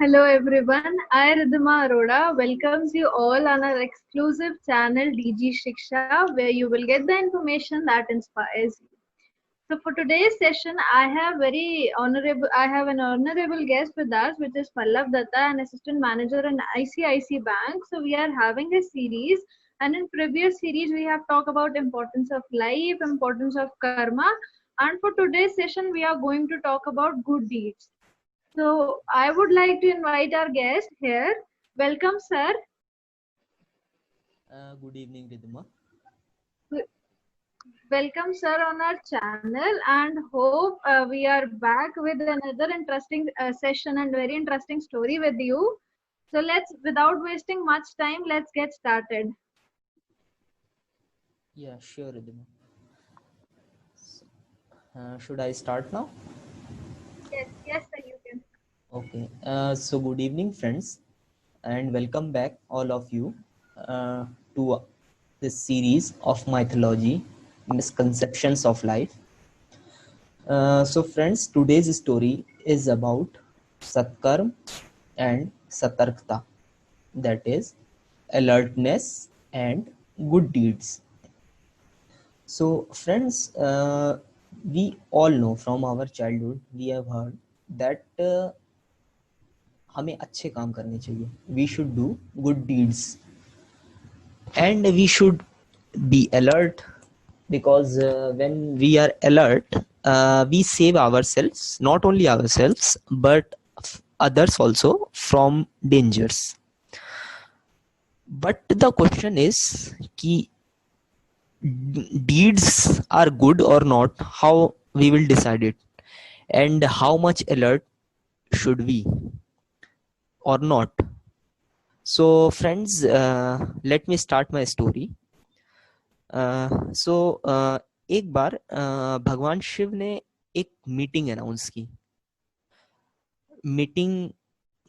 Hello everyone, I Ridhima Arora welcomes you all on our exclusive channel DG Shiksha, where you will get the information that inspires you. So for today's session, I have an honorable guest with us, which is Pallav Datta, an assistant manager in ICICI Bank. So we are having a series, and in previous series we have talked about importance of life, importance of karma, and for today's session we are going to talk about good deeds. So I would like to invite our guest here. Welcome, sir. Good evening, Ridhima. Welcome, sir, on our channel, and hope we are back with another interesting session and very interesting story with you. So without wasting much time, let's get started. Yeah, sure, Ridhima. Should I start now? Yes, sir, you can. Okay. So good evening, friends, and welcome back, all of you, to this series of mythology, misconceptions of life. So, friends, today's story is about Satkarm and Satarkta, that is, alertness and good deeds. So, friends, we all know from our childhood, we have heard that हमें अच्छे काम करने चाहिए. We should do good deeds, and we should be alert, because when we are alert, we save ourselves, not only ourselves but others also, from dangers. But the question is ki deeds are good or not, how we will decide it, and how much alert should we or not. So friends, let me start my story. एक बार भगवान शिव ने एक meeting announce की. Meeting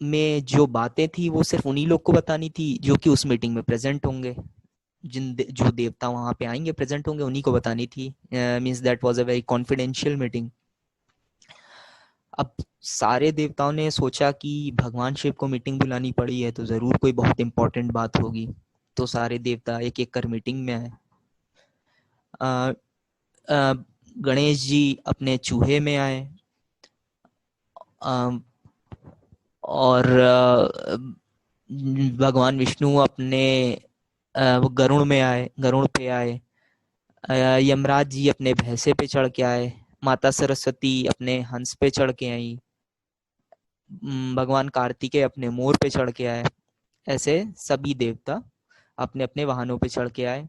में जो बातें थी वो सिर्फ उन्हीं लोग को बतानी थी जो कि उस मीटिंग में प्रेजेंट होंगे. जो देवता वहां पे आएंगे, प्रेजेंट होंगे, उन्हीं को बतानी थी. Means that was a very confidential meeting. अब सारे देवताओं ने सोचा कि भगवान शिव को मीटिंग बुलानी पड़ी है तो जरूर कोई बहुत इंपॉर्टेंट बात होगी. तो सारे देवता एक एक कर मीटिंग में आए. गणेश जी अपने चूहे में आए, और भगवान विष्णु अपने गरुड़ में आए, गरुड़ पे आए. यमराज जी अपने भैंसे पे चढ़ के आए. माता सरस्वती अपने हंस पे चढ़ के आई. भगवान कार्तिकेय अपने मोर पे चढ़ के आए. ऐसे सभी देवता अपने अपने वाहनों पे चढ़ के आए.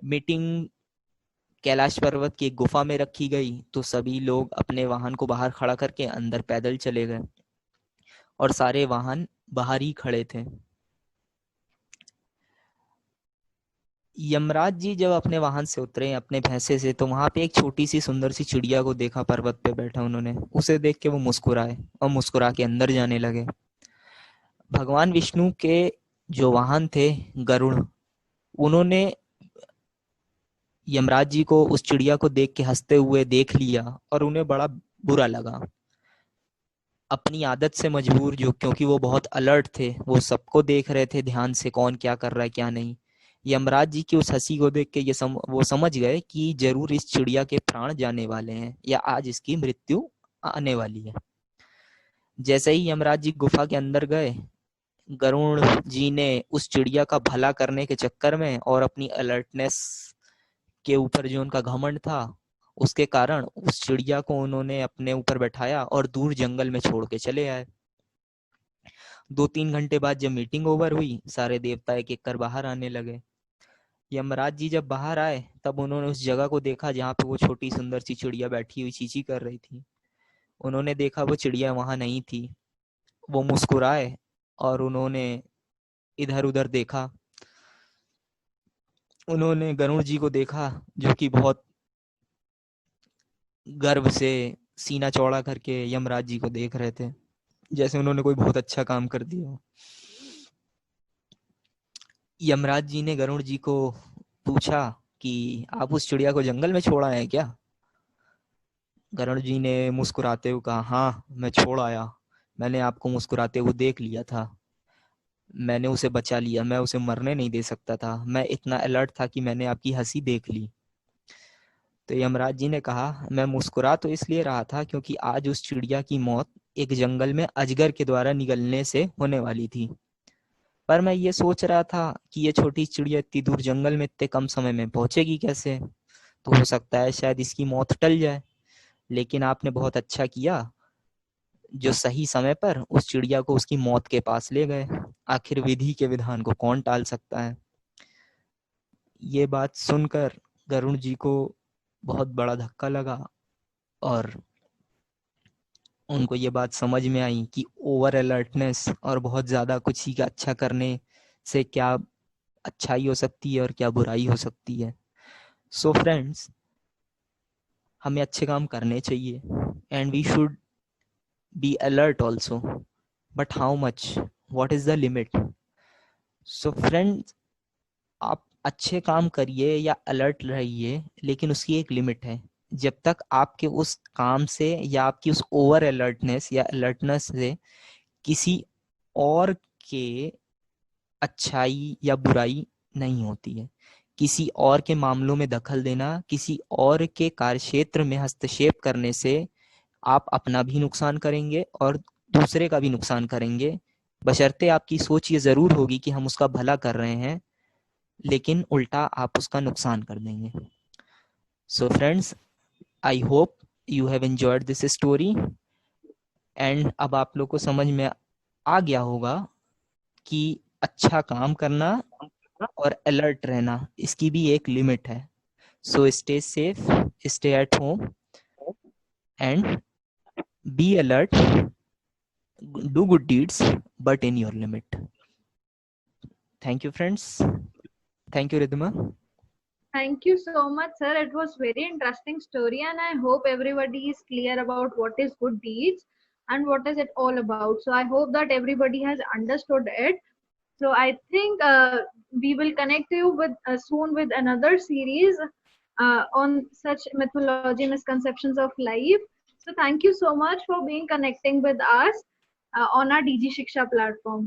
मीटिंग कैलाश पर्वत की एक गुफा में रखी गई तो सभी लोग अपने वाहन को बाहर खड़ा करके अंदर पैदल चले गए, और सारे वाहन बाहर ही खड़े थे. यमराज जी जब अपने वाहन से उतरे, अपने भैंसे से, तो वहां पे एक छोटी सी सुंदर सी चिड़िया को देखा पर्वत पे बैठा. उन्होंने उसे देख के वो मुस्कुराए और मुस्कुरा के अंदर जाने लगे. भगवान विष्णु के जो वाहन थे गरुड़, उन्होंने यमराज जी को उस चिड़िया को देख के हंसते हुए देख लिया और उन्हें बड़ा बुरा लगा. अपनी आदत से मजबूर, जो क्योंकि वो बहुत अलर्ट थे, वो सबको देख रहे थे ध्यान से, कौन क्या कर रहा है क्या नहीं. यमराज जी की उस हंसी को देख के वो समझ गए कि जरूर इस चिड़िया के प्राण जाने वाले हैं, या आज इसकी मृत्यु आने वाली है. जैसे ही यमराज जी गुफा के अंदर गए, गरुड़ जी ने उस चिड़िया का भला करने के चक्कर में और अपनी अलर्टनेस के ऊपर जो उनका घमंड था, उसके कारण उस चिड़िया को उन्होंने अपने ऊपर बैठाया और दूर जंगल में छोड़ के चले आए. 2-3 घंटे बाद जब मीटिंग ओवर हुई, सारे देवता एक एक कर बाहर आने लगे. यमराज जी जब बाहर आए तब उन्होंने उस जगह को देखा जहाँ पे वो छोटी सुंदर सी चिड़िया बैठी हुई चींची कर रही थी. उन्होंने देखा वो चिड़िया वहां नहीं थी. वो मुस्कुराए और उन्होंने इधर उधर देखा. उन्होंने गरुड़ जी को देखा जो कि बहुत गर्व से सीना चौड़ा करके यमराज जी को देख रहे थे, जैसे उन्होंने कोई बहुत अच्छा काम कर दिया हो। यमराज जी ने गरुड़ जी को पूछा कि आप उस चिड़िया को जंगल में छोड़ आए हैं क्या? गरुड़ जी ने मुस्कुराते हुए कहा, हाँ मैं छोड़ आया, मैंने आपको मुस्कुराते हुए देख लिया था, मैंने उसे बचा लिया, मैं उसे मरने नहीं दे सकता था, मैं इतना अलर्ट था कि मैंने आपकी हंसी देख ली। तो यमराज जी ने कहा, मैं मुस्कुरा तो इसलिए रहा था क्योंकि आज उस चिड़िया की मौत एक जंगल में अजगर के द्वारा निगलने से होने वाली थी, पर मैं ये सोच रहा था कि ये छोटी चिड़िया इतनी दूर जंगल में इतने कम समय में पहुंचेगी कैसे, तो हो सकता है शायद इसकी मौत टल जाए। लेकिन आपने बहुत अच्छा किया जो सही समय पर उस चिड़िया को उसकी मौत के पास ले गए, आखिर विधि के विधान को कौन टाल सकता है। ये बात सुनकर गरुड़ जी को बहुत बड़ा धक्का लगा और उनको ये बात समझ में आई कि ओवर अलर्टनेस और बहुत ज्यादा कुछ ही का अच्छा करने से क्या अच्छाई हो सकती है और क्या बुराई हो सकती है। सो फ्रेंड्स, हमें अच्छे काम करने चाहिए and we should be alert also, but how much, what is the limit? So friends, आप अच्छे काम करिए या अलर्ट रहिए, लेकिन उसकी एक लिमिट है। जब तक आपके उस काम से या आपकी उस ओवर अलर्टनेस या अलर्टनेस से किसी और के अच्छाई या बुराई नहीं होती है, किसी और के मामलों में दखल देना, किसी और के कार्यक्षेत्र में हस्तक्षेप करने से आप अपना भी नुकसान करेंगे और दूसरे का भी नुकसान करेंगे, बशर्ते आपकी सोच ये जरूर होगी कि हम उसका भला कर रहे हैं, लेकिन उल्टा आप उसका नुकसान कर देंगे। So friends, I hope you have enjoyed this story and अब आप लोग को समझ में आ गया होगा कि अच्छा काम करना और अलर्ट रहना, इसकी भी एक लिमिट है। So stay safe, stay at home and be alert, do good deeds but in your limit. Thank you friends, thank you Riddhima. Thank you so much, sir. It was very interesting story, and I hope everybody is clear about what is good deeds and what is it all about. So I hope that everybody has understood it. So I think we will connect you with soon with another series on such mythology misconceptions of life. So thank you so much for being connecting with us on our DG Shiksha platform.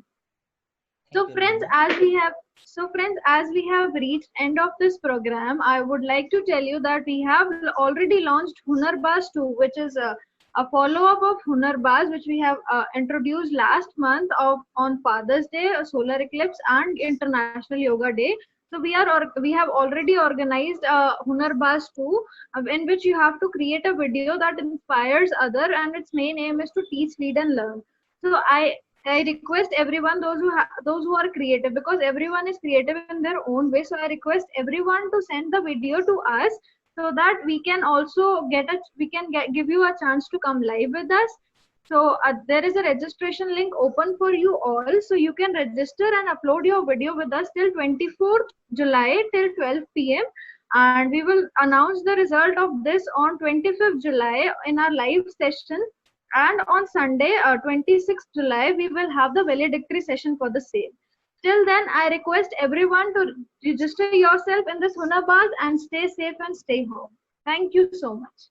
So friends, as we have reached end of this program, I would like to tell you that we have already launched Hunarbaz 2, which is a follow-up of Hunarbaz, which we have introduced last month on Father's Day, solar eclipse, and International Yoga Day. So we have already organized Hunarbaz 2, in which you have to create a video that inspires other, and its main aim is to teach, lead, and learn. So I request everyone, those who are creative, because everyone is creative in their own way. So I request everyone to send the video to us so that we can also give you a chance to come live with us. So there is a registration link open for you all. So you can register and upload your video with us till 24th July till 12 p.m. And we will announce the result of this on 25th July in our live session. And on Sunday, 26th July, we will have the valedictory session for the same. Till then, I request everyone to register yourself in this Hunarbaz and stay safe and stay home. Thank you so much.